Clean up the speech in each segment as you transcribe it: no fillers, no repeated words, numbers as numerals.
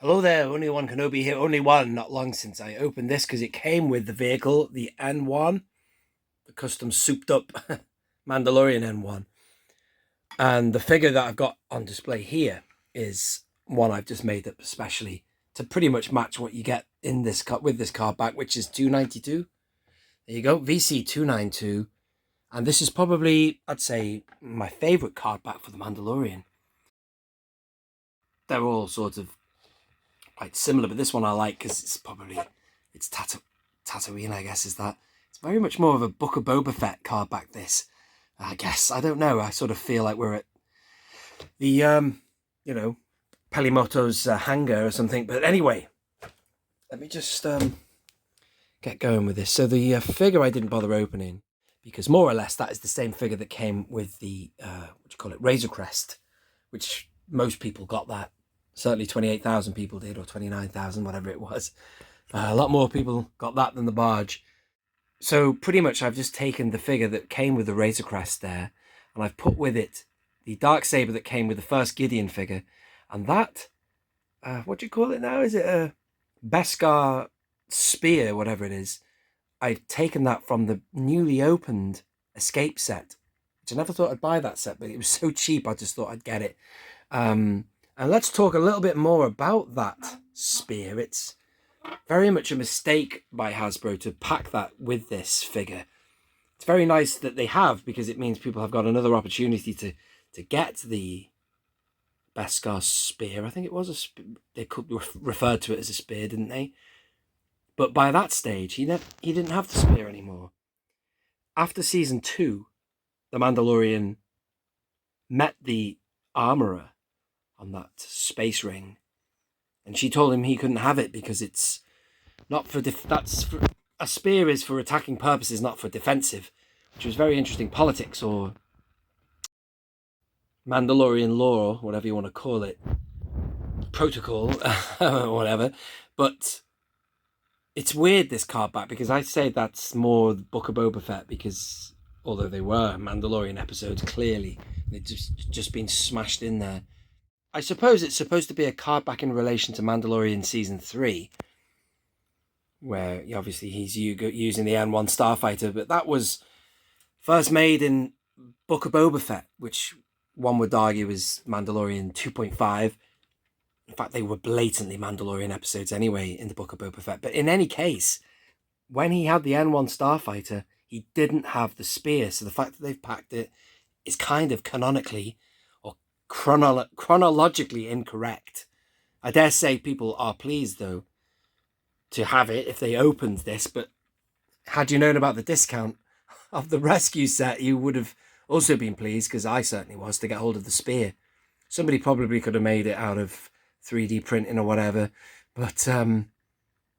Hello there, only one Kenobi here, only one, not long since I opened this because it came with the vehicle, the N-1, the custom souped up Mandalorian N-1. And the figure that I've got on display here is one I've just made up especially to pretty much match what you get in this with this card back, which is 292. There you go, VC292. And this is probably, I'd say, my favorite card back for the Mandalorian. They're all sort of quite similar, but this one I like because it's Tatooine, I guess, is that. It's very much more of a Book of Boba Fett card back, this, I guess. I don't know, I sort of feel like we're at the, Pelimoto's hangar or something, but anyway, let me just get going with this. So the figure I didn't bother opening, because more or less that is the same figure that came with the, Razor Crest, which most people got that. Certainly 28,000 people did, or 29,000, whatever it was. A lot more people got that than the barge. So pretty much I've just taken the figure that came with the Razor Crest there, and I've put with it the Darksaber that came with the first Gideon figure. And that, what do you call it now? Is it a Beskar spear, whatever it is? I've taken that from the newly opened Escape set, which I never thought I'd buy that set, but it was so cheap I just thought I'd get it. And let's talk a little bit more about that spear. It's very much a mistake by Hasbro to pack that with this figure. It's very nice that they have, because it means people have got another opportunity to get the Beskar spear. I think it was they could refer to it as a spear, didn't they? But by that stage, he didn't have the spear anymore. After season 2, the Mandalorian met the armorer on that space ring, and she told him he couldn't have it because it's not for a spear is for attacking purposes, not for defensive, which was very interesting politics or Mandalorian law, or whatever you want to call it, protocol, whatever. But it's weird, this card back, because I say that's more the Book of Boba Fett, because although they were Mandalorian episodes, clearly they've just been smashed in there. I suppose it's supposed to be a card back in relation to Mandalorian Season 3, where obviously he's using the N-1 Starfighter, but that was first made in Book of Boba Fett, which one would argue is Mandalorian 2.5. In fact, they were blatantly Mandalorian episodes anyway in the Book of Boba Fett. But in any case, when he had the N-1 Starfighter, he didn't have the spear. So the fact that they've packed it is kind of canonically or chronologically incorrect. I dare say people are pleased, though, to have it if they opened this. But had you known about the discount of the rescue set, you would have also been pleased, because I certainly was, to get hold of the spear. Somebody probably could have made it out of 3D printing or whatever, but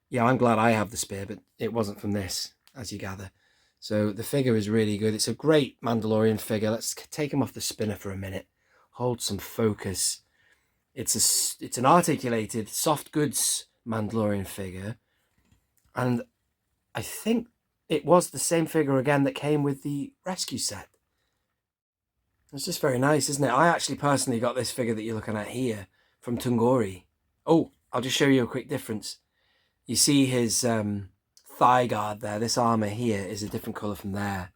yeah, I'm glad I have the spear, but it wasn't from this, as you gather. So the figure is really good. It's a great Mandalorian figure. Let's take him off the spinner for a minute. Hold some focus. It's an articulated soft goods Mandalorian figure, and I think it was the same figure again that came with the rescue set. It's just very nice, isn't it? I actually personally got this figure that you're looking at here from Tungori. Oh, I'll just show you a quick difference. You see his thigh guard there. This armor here is a different color from there.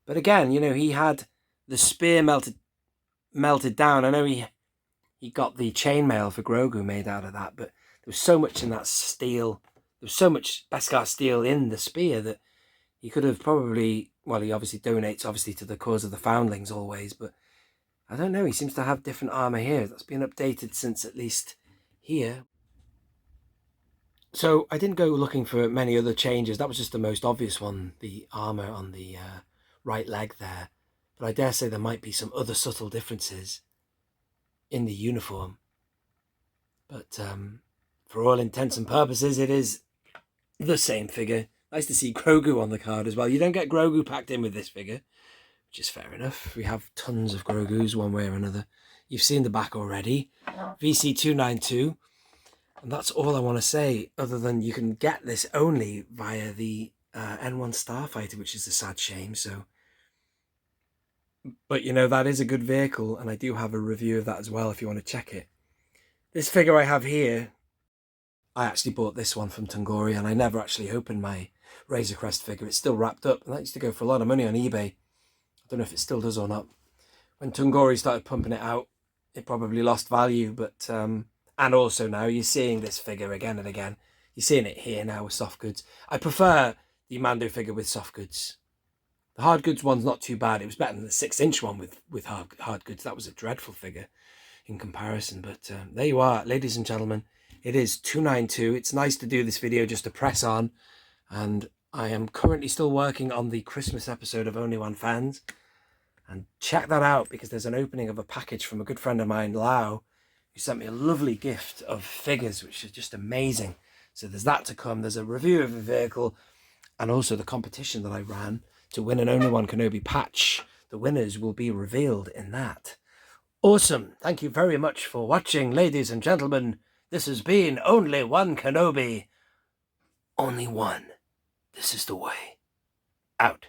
But again, he had the spear melted down. I know he got the chainmail for Grogu made out of that, but there was so much in that steel. There was so much Beskar steel in the spear that he could have probably, well, he obviously donates to the cause of the foundlings always, but I don't know, he seems to have different armor here. That's been updated since at least here. So I didn't go looking for many other changes. That was just the most obvious one, the armor on the right leg there. But I dare say there might be some other subtle differences in the uniform. But for all intents and purposes, it is the same figure. Nice to see Grogu on the card as well. You don't get Grogu packed in with this figure, which is fair enough. We have tons of Grogus one way or another. You've seen the back already. VC292. And that's all I want to say, other than you can get this only via the N-1 Starfighter, which is a sad shame. So, but that is a good vehicle, and I do have a review of that as well if you want to check it. This figure I have here I actually bought this one from Tungori, and I never actually opened my Razor Crest figure. It's still wrapped up, and that used to go for a lot of money on eBay. I don't know if it still does or not. When Tungori started pumping it out, it probably lost value, but and also now you're seeing this figure again and again. You're seeing it here now with soft goods. I prefer the Mando figure with soft goods. The hard goods one's not too bad. It was better than the 6-inch one with hard goods. That was a dreadful figure in comparison. But there you are, ladies and gentlemen. It is 292. It's nice to do this video just to press on. And I am currently still working on the Christmas episode of Only One Fans. And check that out, because there's an opening of a package from a good friend of mine, Lau, who sent me a lovely gift of figures, which is just amazing. So there's that to come. There's a review of the vehicle and also the competition that I ran to win an Only One Kenobi patch. The winners will be revealed in that. Awesome. Thank you very much for watching, ladies and gentlemen. This has been Only One Kenobi. Only one. This is the way. Out.